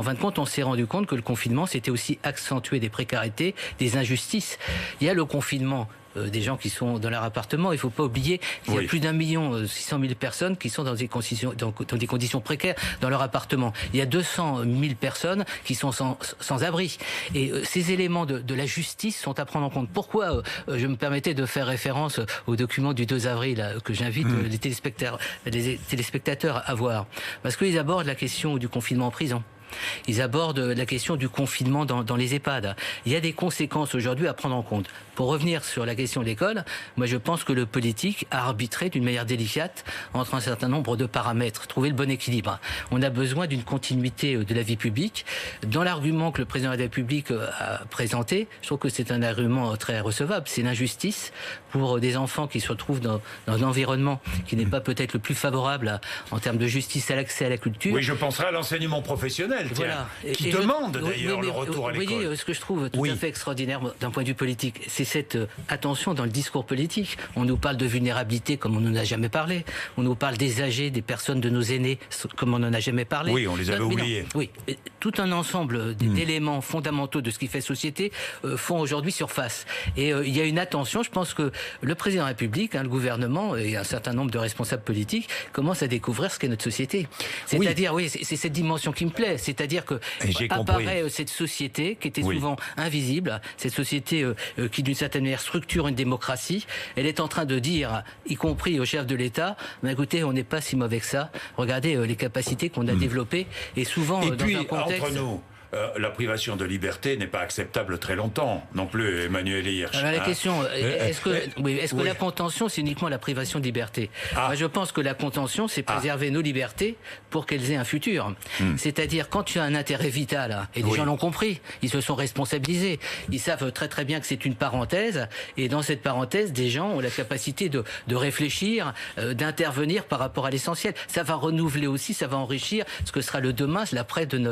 En fin de compte, on s'est rendu compte que le confinement, c'était aussi accentuer des précarités, des injustices. Il y a le confinement des gens qui sont dans leur appartement. Il ne faut pas oublier qu'il y a plus d'1 600 000 personnes qui sont dans des conditions précaires dans leur appartement. Il y a 200 000 personnes qui sont sans abri. Et ces éléments de la justice sont à prendre en compte. Pourquoi je me permettais de faire référence au document du 2 avril que j'invite les téléspectateurs à voir? Parce qu'ils abordent la question du confinement en prison. Ils abordent la question du confinement dans les EHPAD. Il y a des conséquences aujourd'hui à prendre en compte. Pour revenir sur la question de l'école, moi je pense que le politique a arbitré d'une manière délicate entre un certain nombre de paramètres, trouver le bon équilibre. On a besoin d'une continuité de la vie publique. Dans l'argument que le président de la République a présenté, je trouve que c'est un argument très recevable. C'est l'injustice pour des enfants qui se retrouvent dans un environnement qui n'est pas peut-être le plus favorable en termes de justice à l'accès à la culture. Oui, je penserai à l'enseignement professionnel. Voilà. Qui demande d'ailleurs le retour à l'école. Vous voyez, ce que je trouve tout à fait extraordinaire d'un point de vue politique, c'est cette attention dans le discours politique. On nous parle de vulnérabilité comme on n'en a jamais parlé. On nous parle des âgés, des personnes, de nos aînés, comme on n'en a jamais parlé. Oui, on les avait oubliés. Oui, tout un ensemble d'éléments fondamentaux de ce qui fait société font aujourd'hui surface. Et il y a une attention, je pense que le président de la République, le gouvernement et un certain nombre de responsables politiques commencent à découvrir ce qu'est notre société. C'est-à-dire, c'est cette dimension qui me plaît. C'est-à-dire que apparaît cette société qui était souvent invisible, cette société qui d'une certaine manière structure une démocratie. Elle est en train de dire, y compris au chef de l'État, écoutez, on n'est pas si mauvais que ça. Regardez les capacités qu'on a développées. Et souvent, et dans puis, un contexte... entre nous, la privation de liberté n'est pas acceptable très longtemps, non plus, Emmanuel Hirsch. Alors la question, est-ce que la contention, c'est uniquement la privation de liberté? Moi, je pense que la contention, c'est préserver nos libertés pour qu'elles aient un futur. C'est-à-dire, quand tu as un intérêt vital, et les gens l'ont compris, ils se sont responsabilisés, ils savent très très bien que c'est une parenthèse, et dans cette parenthèse, des gens ont la capacité de réfléchir, d'intervenir par rapport à l'essentiel. Ça va renouveler aussi, ça va enrichir ce que sera le demain, l'après de notre